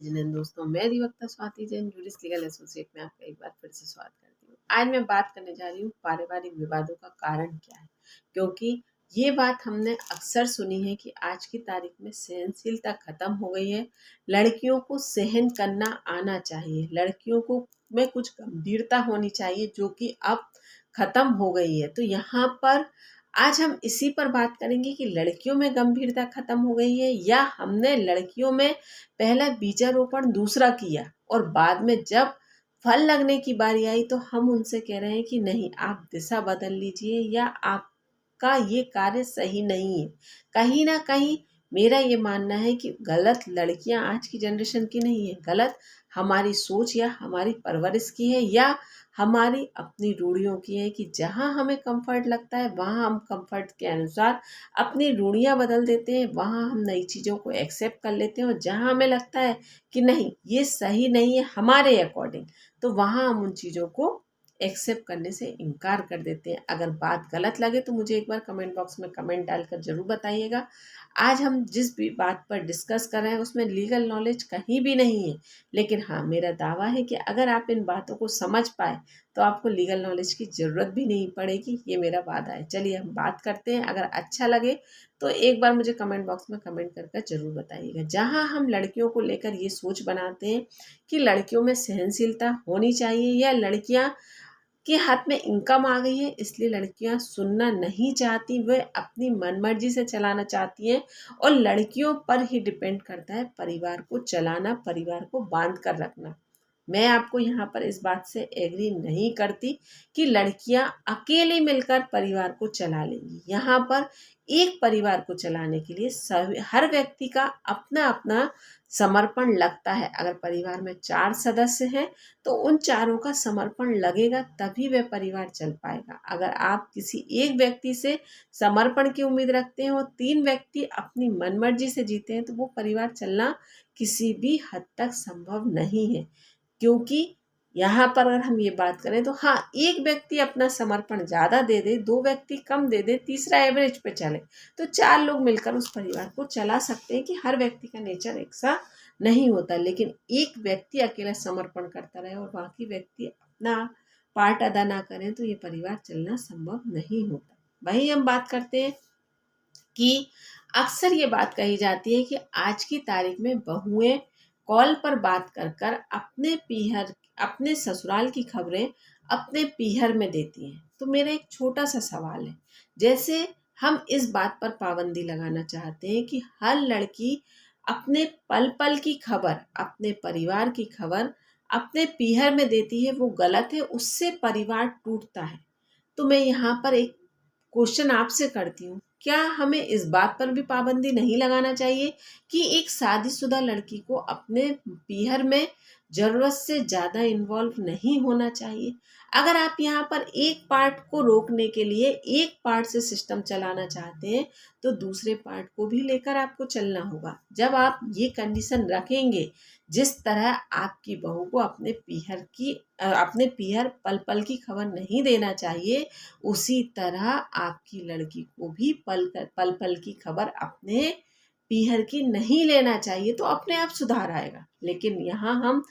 जिन दोस्तों, मैं अधिवक्ता Swati Jain juris legal associate में आपका एक बार फिर से स्वागत करती हूँ। आज मैं बात करने जा रही हूँ पारिवारिक विवादों का कारण क्या है, क्योंकि ये बात हमने अक्सर सुनी है कि आज की तारीख में सहनशीलता खत्म हो गई है। लड़कियों को सहन करना आना चाहिए, लड़कियों को में कुछ गंभीरता होनी चाहिए, जो कि अब खत्म हो गई है। तो यहाँ पर आज हम इसी पर बात करेंगे कि लड़कियों में गंभीरता खत्म हो गई है या हमने लड़कियों में पहला बीजारोपण दूसरा किया और बाद में जब फल लगने की बारी आई तो हम उनसे कह रहे हैं कि नहीं, आप दिशा बदल लीजिए या आपका ये कार्य सही नहीं है। कहीं ना कहीं मेरा ये मानना है कि गलत लड़कियां आज की जनरेशन की नहीं है, गलत हमारी सोच या हमारी परवरिश की है या हमारी अपनी रूढ़ियों की है कि जहाँ हमें कंफर्ट लगता है वहाँ हम कंफर्ट के अनुसार अपनी रूढ़ियाँ बदल देते हैं, वहाँ हम नई चीज़ों को एक्सेप्ट कर लेते हैं और जहाँ हमें लगता है कि नहीं, ये सही नहीं है हमारे अकॉर्डिंग, तो वहाँ हम उन चीज़ों को एक्सेप्ट करने से इनकार कर देते हैं। अगर बात गलत लगे तो मुझे एक बार कमेंट बॉक्स में कमेंट डालकर ज़रूर बताइएगा। आज हम जिस भी बात पर डिस्कस कर रहे हैं उसमें लीगल नॉलेज कहीं भी नहीं है, लेकिन हाँ, मेरा दावा है कि अगर आप इन बातों को समझ पाए तो आपको लीगल नॉलेज की ज़रूरत भी नहीं पड़ेगी, ये मेरा वादा है। चलिए हम बात करते हैं। अगर अच्छा लगे तो एक बार मुझे कमेंट बॉक्स में कमेंट करके ज़रूर बताइएगा। जहाँ हम लड़कियों को लेकर ये सोच बनाते हैं कि लड़कियों में सहनशीलता होनी चाहिए या लड़कियाँ के हाथ में इनकम आ गई है इसलिए लड़कियां सुनना नहीं चाहती, वे अपनी मनमर्जी से चलाना चाहती हैं और लड़कियों पर ही डिपेंड करता है परिवार को चलाना, परिवार को बांध कर रखना। मैं आपको यहाँ पर इस बात से एग्री नहीं करती कि लड़कियां अकेले मिलकर परिवार को चला लेंगी। यहाँ पर एक परिवार को चलाने के लिए सभी हर व्यक्ति का अपना अपना समर्पण लगता है। अगर परिवार में 4 सदस्य हैं तो उन चारों का समर्पण लगेगा, तभी वह परिवार चल पाएगा। अगर आप किसी एक व्यक्ति से समर्पण की उम्मीद रखते हैं और 3 व्यक्ति अपनी मनमर्जी से जीते हैं तो वो परिवार चलना किसी भी हद तक संभव नहीं है। क्योंकि यहाँ पर अगर हम ये बात करें तो हाँ, एक व्यक्ति अपना समर्पण ज़्यादा दे दे, 2 व्यक्ति कम दे दे, तीसरा एवरेज पे चले तो 4 लोग मिलकर उस परिवार को चला सकते हैं। कि हर व्यक्ति का नेचर एक सा नहीं होता, लेकिन एक व्यक्ति अकेला समर्पण करता रहे और बाकी व्यक्ति अपना पार्ट अदा ना करें तो ये परिवार चलना संभव नहीं होता। वही हम बात करते हैं कि अक्सर ये बात कही जाती है कि आज की तारीख में बहुएं कॉल पर बात कर कर अपने ससुराल की खबरें अपने पीहर में देती हैं। तो मेरा एक छोटा सा सवाल है, जैसे हम इस बात पर पाबंदी लगाना चाहते हैं कि हर लड़की अपने पल पल की खबर, अपने परिवार की खबर अपने पीहर में देती है, वो गलत है, उससे परिवार टूटता है। तो मैं यहाँ पर एक क्वेश्चन आपसे करती हूँ, क्या हमें इस बात पर भी पाबंदी नहीं लगाना चाहिए कि एक शादीशुदा लड़की को अपने पीहर में ज़रूरत से ज़्यादा इन्वॉल्व नहीं होना चाहिए? अगर आप यहाँ पर एक पार्ट को रोकने के लिए एक पार्ट से सिस्टम चलाना चाहते हैं तो दूसरे पार्ट को भी लेकर आपको चलना होगा। जब आप ये कंडीशन रखेंगे, जिस तरह आपकी बहू को अपने पीहर पल पल की खबर नहीं देना चाहिए, उसी तरह आपकी लड़की को भी पल पल की खबर अपने पीहर की नहीं लेना चाहिए, तो अपने आप सुधार आएगा। लेकिन यहाँ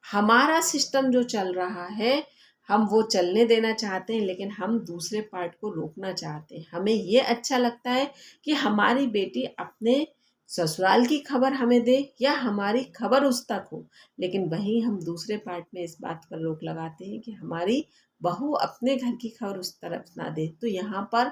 हमारा सिस्टम जो चल रहा है, हम वो चलने देना चाहते हैं, लेकिन हम दूसरे पार्ट को रोकना चाहते हैं। हमें ये अच्छा लगता है कि हमारी बेटी अपने ससुराल की खबर हमें दे या हमारी खबर उस तक हो, लेकिन वहीं हम दूसरे पार्ट में इस बात पर रोक लगाते हैं कि हमारी बहू अपने घर की खबर उस तरफ ना दे। तो यहाँ पर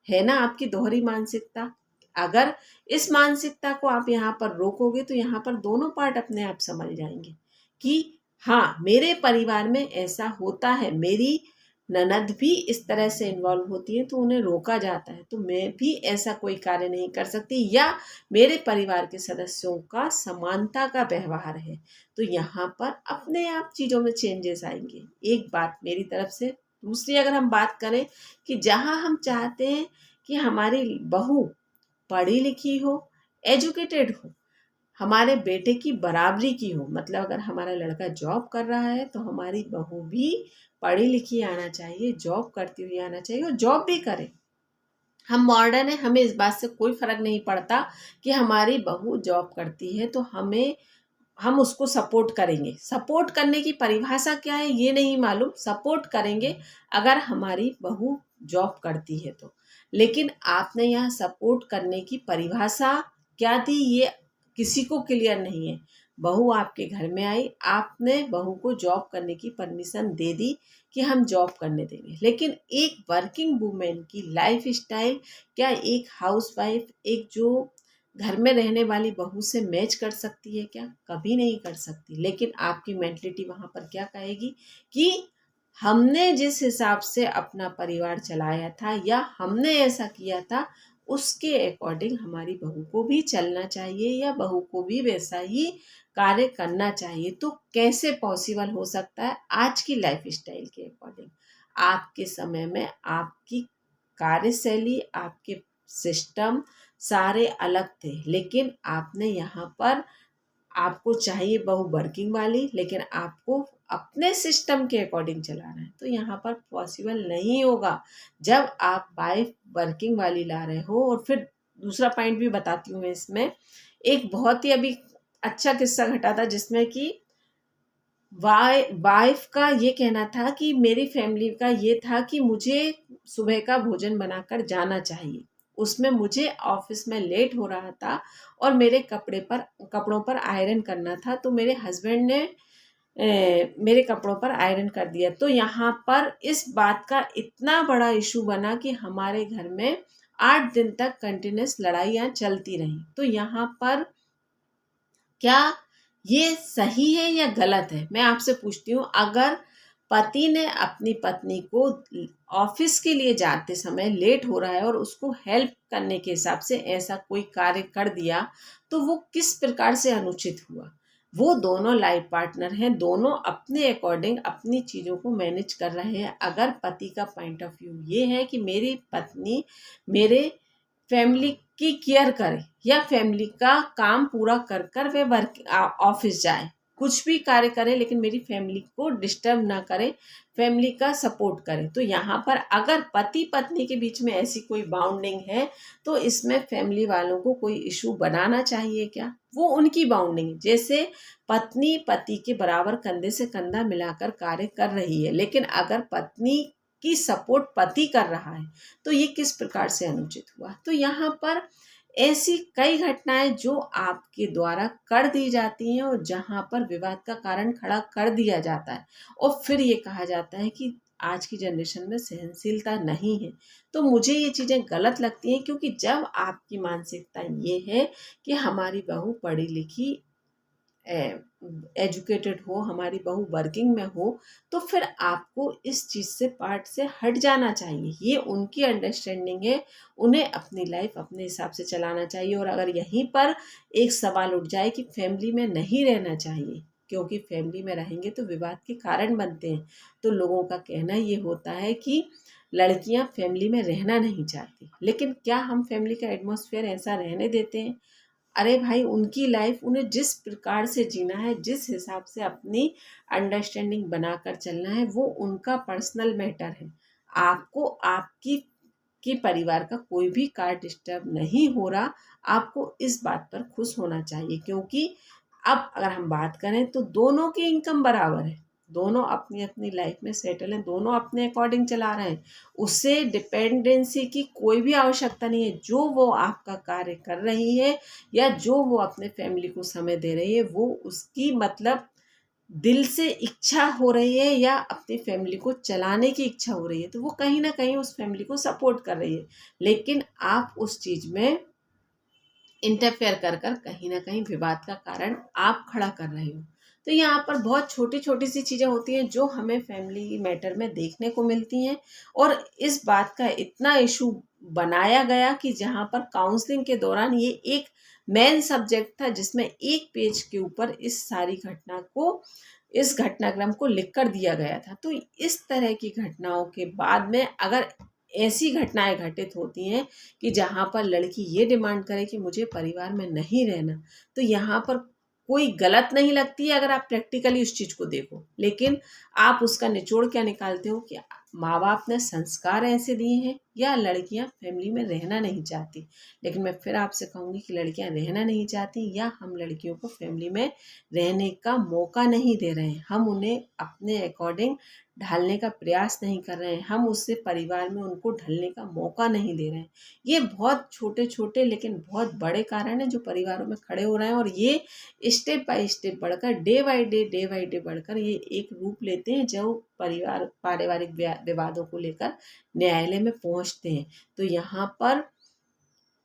है ना आपकी दोहरी मानसिकता। अगर इस मानसिकता को आप यहाँ पर रोकोगे तो यहाँ पर दोनों पार्ट अपने आप समझ जाएंगे कि हाँ, मेरे परिवार में ऐसा होता है, मेरी ननद भी इस तरह से इन्वॉल्व होती है तो उन्हें रोका जाता है, तो मैं भी ऐसा कोई कार्य नहीं कर सकती, या मेरे परिवार के सदस्यों का समानता का व्यवहार है। तो यहाँ पर अपने आप चीज़ों में चेंजेस आएंगे। एक बात मेरी तरफ से। दूसरी अगर हम बात करें कि जहाँ हम चाहते हैं कि हमारी बहू पढ़ी लिखी हो, एजुकेटेड हो, हमारे बेटे की बराबरी की हो, मतलब अगर हमारा लड़का जॉब कर रहा है तो हमारी बहू भी पढ़ी लिखी आना चाहिए, जॉब करती हुई आना चाहिए और जॉब भी करे। हम मॉडर्न है, हमें इस बात से कोई फर्क नहीं पड़ता कि हमारी बहू जॉब करती है, तो हमें हम उसको सपोर्ट करेंगे। सपोर्ट करने की परिभाषा क्या है ये नहीं मालूम, सपोर्ट करेंगे अगर हमारी बहू जॉब करती है तो। लेकिन आपने यहाँ सपोर्ट करने की परिभाषा क्या दी ये किसी को क्लियर नहीं है। बहू आपके घर में आई, आपने बहू को जॉब करने की परमिशन दे दी कि हम जॉब करने देंगे, लेकिन एक वर्किंग वूमेन की लाइफ स्टाइल क्या एक हाउसवाइफ, एक जो घर में रहने वाली बहू से मैच कर सकती है क्या? कभी नहीं कर सकती। लेकिन आपकी मेंटलिटी वहाँ पर क्या कहेगी कि हमने जिस हिसाब से अपना परिवार चलाया था या हमने ऐसा किया था उसके अकॉर्डिंग हमारी बहू को भी चलना चाहिए या बहू को भी वैसा ही कार्य करना चाहिए। तो कैसे पॉसिबल हो सकता है? आज की लाइफ स्टाइल के अकॉर्डिंग, आपके समय में आपकी कार्यशैली, आपके सिस्टम सारे अलग थे, लेकिन आपने यहाँ पर आपको चाहिए बहू वर्किंग वाली, लेकिन आपको अपने सिस्टम के अकॉर्डिंग चलाना है, तो यहाँ पर पॉसिबल नहीं होगा। जब आप वाइफ वर्किंग वाली ला रहे हो, और फिर दूसरा पॉइंट भी बताती हूँ मैं इसमें, एक बहुत ही अभी अच्छा किस्सा घटा था जिसमें कि वाइफ का ये कहना था कि मेरी फैमिली का ये था कि मुझे सुबह का भोजन बनाकर जाना चाहिए, उसमें मुझे ऑफिस में लेट हो रहा था और मेरे कपड़ों पर आयरन करना था, तो मेरे हस्बैंड ने मेरे कपड़ों पर आयरन कर दिया। तो यहाँ पर इस बात का इतना बड़ा इशू बना कि हमारे घर में 8 दिन तक कंटिन्यूस लड़ाइयाँ चलती रहीं। तो यहाँ पर क्या ये सही है या गलत है? मैं आपसे पूछती हूँ, अगर पति ने अपनी पत्नी को ऑफिस के लिए जाते समय लेट हो रहा है और उसको हेल्प करने के हिसाब से ऐसा कोई कार्य कर दिया, तो वो किस प्रकार से अनुचित हुआ? वो दोनों लाइफ पार्टनर हैं, दोनों अपने अकॉर्डिंग अपनी चीज़ों को मैनेज कर रहे हैं। अगर पति का पॉइंट ऑफ व्यू ये है कि मेरी पत्नी मेरे फैमिली की केयर करे या फैमिली का काम पूरा कर कर वे वर्क ऑफिस जाए, कुछ भी कार्य करे, लेकिन मेरी फैमिली को डिस्टर्ब ना करे, फैमिली का सपोर्ट करे, तो यहाँ पर अगर पति पत्नी के बीच में ऐसी कोई बाउंडिंग है तो इसमें फैमिली वालों को कोई इशू बनाना चाहिए क्या? वो उनकी बाउंडिंग, जैसे पत्नी पति के बराबर कंधे से कंधा मिलाकर कार्य कर रही है, लेकिन अगर पत्नी की सपोर्ट पति कर रहा है तो ये किस प्रकार से अनुचित हुआ? तो यहाँ पर ऐसी कई घटनाएं जो आपके द्वारा कर दी जाती हैं और जहाँ पर विवाद का कारण खड़ा कर दिया जाता है, और फिर ये कहा जाता है कि आज की जनरेशन में सहनशीलता नहीं है। तो मुझे ये चीज़ें गलत लगती हैं, क्योंकि जब आपकी मानसिकता ये है कि हमारी बहू पढ़ी लिखी एजुकेटेड हो, हमारी बहू वर्किंग में हो, तो फिर आपको इस चीज़ से पार्ट से हट जाना चाहिए। ये उनकी अंडरस्टैंडिंग है, उन्हें अपनी लाइफ अपने हिसाब से चलाना चाहिए। और अगर यहीं पर एक सवाल उठ जाए कि फैमिली में नहीं रहना चाहिए, क्योंकि फैमिली में रहेंगे तो विवाद के कारण बनते हैं, तो लोगों का कहना ये होता है कि लड़कियां फैमिली में रहना नहीं चाहती, लेकिन क्या हम फैमिली का एटमॉस्फेयर ऐसा रहने देते हैं? अरे भाई, उनकी लाइफ उन्हें जिस प्रकार से जीना है, जिस हिसाब से अपनी अंडरस्टैंडिंग बनाकर चलना है, वो उनका पर्सनल मैटर है। आपको आपकी कि परिवार का कोई भी कार्य डिस्टर्ब नहीं हो रहा, आपको इस बात पर खुश होना चाहिए, क्योंकि अब अगर हम बात करें तो दोनों की इनकम बराबर है, दोनों अपनी अपनी लाइफ में सेटल हैं, दोनों अपने अकॉर्डिंग चला रहे हैं, उससे डिपेंडेंसी की कोई भी आवश्यकता नहीं है। जो वो आपका कार्य कर रही है या जो वो अपने फैमिली को समय दे रही है, वो उसकी मतलब दिल से इच्छा हो रही है या अपनी फैमिली को चलाने की इच्छा हो रही है, तो वो कहीं ना कहीं उस फैमिली को सपोर्ट कर रही है। लेकिन आप उस चीज़ में इंटरफेयर कर कर कहीं ना कहीं विवाद का कारण आप खड़ा कर रहे हो। तो यहाँ पर बहुत छोटी छोटी सी चीज़ें होती हैं जो हमें फैमिली मैटर में देखने को मिलती हैं, और इस बात का इतना इशू बनाया गया कि जहाँ पर काउंसलिंग के दौरान ये एक मेन सब्जेक्ट था, जिसमें एक पेज के ऊपर इस घटनाक्रम को लिख कर दिया गया था। तो इस तरह की घटनाओं के बाद में अगर ऐसी घटनाएं घटित होती हैं कि जहाँ पर लड़की ये डिमांड करे कि मुझे परिवार में नहीं रहना, तो यहाँ पर कोई गलत नहीं लगती है अगर आप प्रैक्टिकली उस चीज़ को देखो। लेकिन आप उसका निचोड़ क्या निकालते हो कि माँ बाप ने संस्कार ऐसे दिए हैं या लड़कियां फैमिली में रहना नहीं चाहती। लेकिन मैं फिर आपसे कहूँगी कि लड़कियां रहना नहीं चाहती या हम लड़कियों को फैमिली में रहने का मौका नहीं दे रहे हैं, हम उन्हें अपने अकॉर्डिंग ढालने का प्रयास नहीं कर रहे हैं, हम उससे परिवार में उनको ढलने का मौका नहीं दे रहे हैं। ये बहुत छोटे छोटे लेकिन बहुत बड़े कारण हैं जो परिवारों में खड़े हो रहे हैं, और ये स्टेप बाय स्टेप बढ़कर डे बाय डे बढ़कर ये एक रूप लेते हैं जो परिवार पारिवारिक विवादों को लेकर न्यायालय में पहुंचते हैं। तो यहाँ पर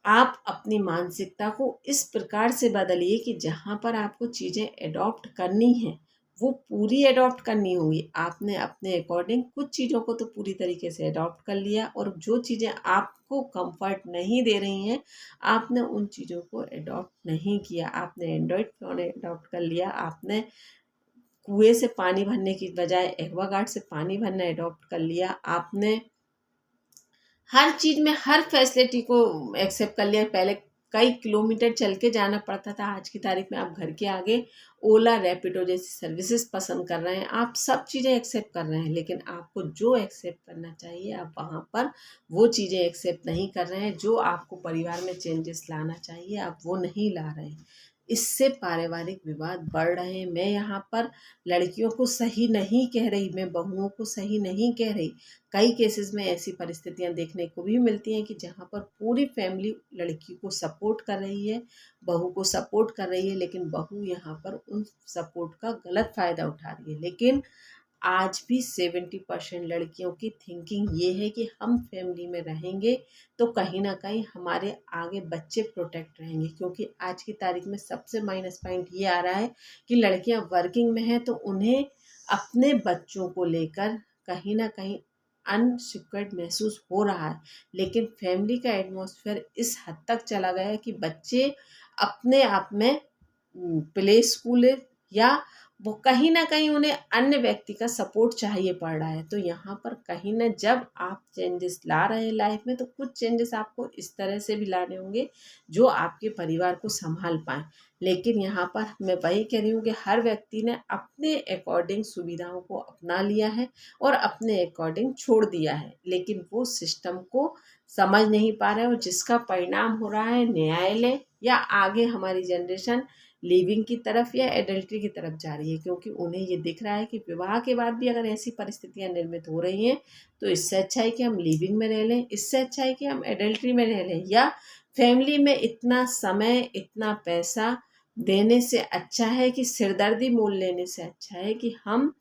आप अपनी मानसिकता को इस प्रकार से बदलिए कि जहाँ पर आपको चीज़ें एडॉप्ट करनी हैं वो पूरी एडॉप्ट करनी होंगी। आपने अपने अकॉर्डिंग कुछ चीज़ों को तो पूरी तरीके से एडॉप्ट कर लिया, और जो चीज़ें आपको कंफर्ट नहीं दे रही हैं आपने उन चीज़ों को एडॉप्ट नहीं किया। आपने एंड्रॉयड फ़ोन एडॉप्ट कर लिया, आपने कुएं से पानी भरने की बजाय एक्वागार्ड से पानी भरना एडॉप्ट कर लिया, आपने हर चीज़ में हर फैसिलिटी को एक्सेप्ट कर लिया। पहले कई किलोमीटर चल के जाना पड़ता था, आज की तारीख में आप घर के आगे ओला रैपिडो जैसी सर्विसेज पसंद कर रहे हैं, आप सब चीज़ें एक्सेप्ट कर रहे हैं। लेकिन आपको जो एक्सेप्ट करना चाहिए आप वहाँ पर वो चीज़ें एक्सेप्ट नहीं कर रहे हैं। जो आपको परिवार में चेंजेस लाना चाहिए आप वो नहीं ला रहे हैं। इससे पारिवारिक विवाद बढ़ रहे हैं। मैं यहाँ पर लड़कियों को सही नहीं कह रही, मैं बहुओं को सही नहीं कह रही। कई केसेस में ऐसी परिस्थितियां देखने को भी मिलती हैं कि जहाँ पर पूरी फैमिली लड़की को सपोर्ट कर रही है, बहू को सपोर्ट कर रही है, लेकिन बहू यहाँ पर उन सपोर्ट का गलत फ़ायदा उठा रही है। लेकिन आज भी 70% लड़कियों की थिंकिंग ये है कि हम फैमिली में रहेंगे तो कहीं ना कहीं हमारे आगे बच्चे प्रोटेक्ट रहेंगे, क्योंकि आज की तारीख में सबसे माइनस पॉइंट ये आ रहा है कि लड़कियां वर्किंग में हैं तो उन्हें अपने बच्चों को लेकर कहीं ना कहीं अनसिक्योर्ड महसूस हो रहा है। लेकिन फैमिली का एटमॉस्फेयर इस हद तक चला गया है कि बच्चे अपने आप में प्ले स्कूल या वो कहीं ना कहीं उन्हें अन्य व्यक्ति का सपोर्ट चाहिए पड़ रहा है। तो यहाँ पर कहीं ना जब आप चेंजेस ला रहे हैं लाइफ में तो कुछ चेंजेस आपको इस तरह से भी लाने होंगे जो आपके परिवार को संभाल पाए। लेकिन यहाँ पर मैं वही कह रही हूँ कि हर व्यक्ति ने अपने अकॉर्डिंग सुविधाओं को अपना लिया है और अपने अकॉर्डिंग छोड़ दिया है, लेकिन वो सिस्टम को समझ नहीं पा रहे, और जिसका परिणाम हो रहा है न्यायालय या आगे हमारी जनरेशन लिविंग की तरफ या एडल्ट्री की तरफ जा रही है। क्योंकि उन्हें ये दिख रहा है कि विवाह के बाद भी अगर ऐसी परिस्थितियां निर्मित हो रही हैं तो इससे अच्छा है कि हम लिविंग में रह लें, इससे अच्छा है कि हम एडल्ट्री में रह लें, या फैमिली में इतना समय इतना पैसा देने से अच्छा है कि सिरदर्दी मोल लेने से अच्छा है कि हम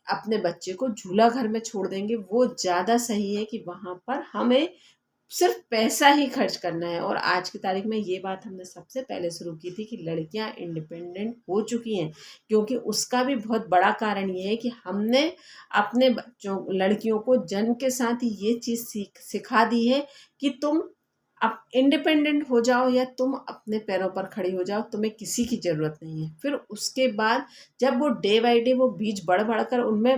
अपने बच्चे को झूला घर में छोड़ देंगे। वो ज़्यादा सही है कि वहाँ पर हमें सिर्फ पैसा ही खर्च करना है। और आज की तारीख में ये बात हमने सबसे पहले शुरू की थी कि लड़कियां इंडिपेंडेंट हो चुकी हैं, क्योंकि उसका भी बहुत बड़ा कारण ये है कि हमने अपने बच्चों लड़कियों को जन्म के साथ ही ये चीज़ सिखा दी है कि तुम अब इंडिपेंडेंट हो जाओ या तुम अपने पैरों पर खड़ी हो जाओ, तुम्हें किसी की ज़रूरत नहीं है। फिर उसके बाद जब वो डे बाय डे वो बीज बढ़ बढ़कर उनमें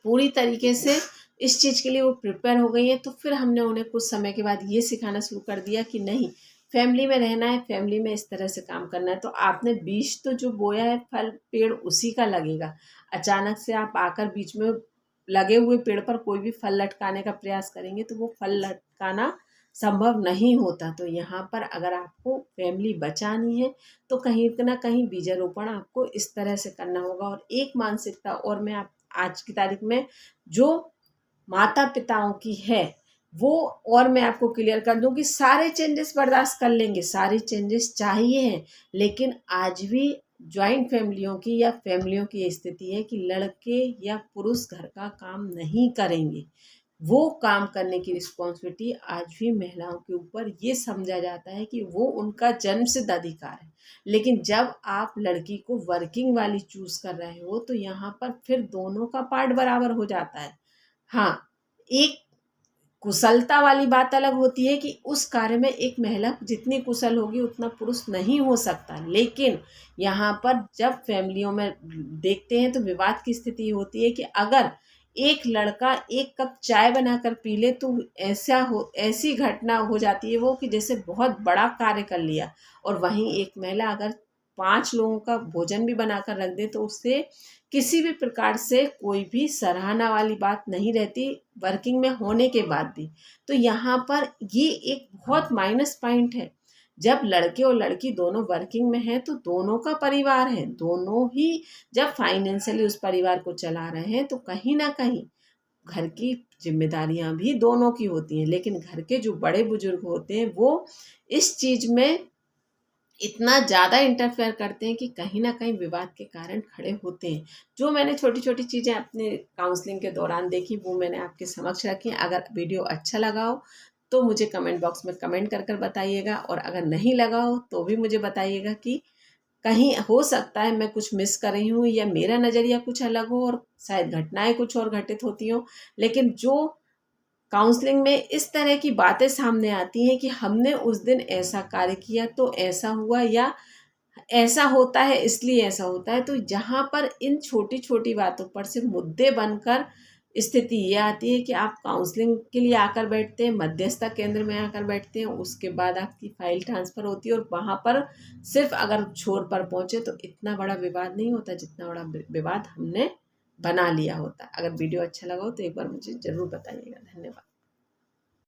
पूरी तरीके से इस चीज़ के लिए वो प्रिपेयर हो गई है, तो फिर हमने उन्हें कुछ समय के बाद ये सिखाना शुरू कर दिया कि नहीं, फैमिली में रहना है, फैमिली में इस तरह से काम करना है। तो आपने बीज तो जो बोया है फल पेड़ उसी का लगेगा। अचानक से आप आकर बीच में लगे हुए पेड़ पर कोई भी फल लटकाने का प्रयास करेंगे तो वो फल लटकाना संभव नहीं होता। तो यहाँ पर अगर आपको फैमिली बचानी है तो कहीं ना कहीं बीजारोपण आपको इस तरह से करना होगा। और एक मानसिकता और मैं आप आज की तारीख में जो माता पिताओं की है वो और मैं आपको क्लियर कर दूं कि सारे चेंजेस बर्दाश्त कर लेंगे, सारे चेंजेस चाहिए हैं, लेकिन आज भी जॉइंट फैमिलियों की या फैमिलियों की ये स्थिति है कि लड़के या पुरुष घर का काम नहीं करेंगे। वो काम करने की रिस्पॉन्सिबिलिटी आज भी महिलाओं के ऊपर ये समझा जाता है कि वो उनका जन्मसिद्ध अधिकार है। लेकिन जब आप लड़की को वर्किंग वाली चूज कर रहे हो तो यहाँ पर फिर दोनों का पार्ट बराबर हो जाता है। हाँ, एक कुशलता वाली बात अलग होती है कि उस कार्य में एक महिला जितनी कुशल होगी उतना पुरुष नहीं हो सकता। लेकिन यहाँ पर जब फैमिलियों में देखते हैं तो विवाद की स्थिति होती है कि अगर एक लड़का एक कप चाय बनाकर पी ले तो ऐसी घटना हो जाती है वो कि जैसे बहुत बड़ा कार्य कर लिया, और वहीं एक महिला अगर 5 लोगों का भोजन भी बनाकर रख दे तो उससे किसी भी प्रकार से कोई भी सराहना वाली बात नहीं रहती, वर्किंग में होने के बाद भी। तो यहाँ पर ये एक बहुत माइनस पॉइंट है। जब लड़के और लड़की दोनों वर्किंग में हैं तो दोनों का परिवार है, दोनों ही जब फाइनेंशियली उस परिवार को चला रहे हैं तो कहीं ना कहीं घर की जिम्मेदारियां भी दोनों की होती हैं। लेकिन घर के जो बड़े बुजुर्ग होते हैं वो इस चीज़ में इतना ज़्यादा इंटरफेयर करते हैं कि कहीं ना कहीं विवाद के कारण खड़े होते हैं। जो मैंने छोटी छोटी चीज़ें अपने काउंसलिंग के दौरान देखी वो मैंने आपके समक्ष रखी। अगर वीडियो अच्छा लगा हो तो मुझे कमेंट बॉक्स में कमेंट कर बताइएगा, और अगर नहीं लगा हो तो भी मुझे बताइएगा कि कहीं हो सकता है मैं कुछ मिस कर रही हूँ या मेरा नज़रिया कुछ अलग हो और शायद घटनाएं कुछ और घटित होती हों। लेकिन जो काउंसलिंग में इस तरह की बातें सामने आती हैं कि हमने उस दिन ऐसा कार्य किया तो ऐसा हुआ, या ऐसा होता है इसलिए ऐसा होता है, तो जहाँ पर इन छोटी छोटी बातों पर से मुद्दे बनकर स्थिति ये आती है कि आप काउंसलिंग के लिए आकर बैठते हैं, मध्यस्थता केंद्र में आकर बैठते हैं, उसके बाद आपकी फाइल ट्रांसफ़र होती है और वहाँ पर सिर्फ अगर छोर पर पहुँचे तो इतना बड़ा विवाद नहीं होता जितना बड़ा विवाद हमने बना लिया होता। अगर वीडियो अच्छा लगा हो तो एक बार मुझे ज़रूर बताइएगा। धन्यवाद।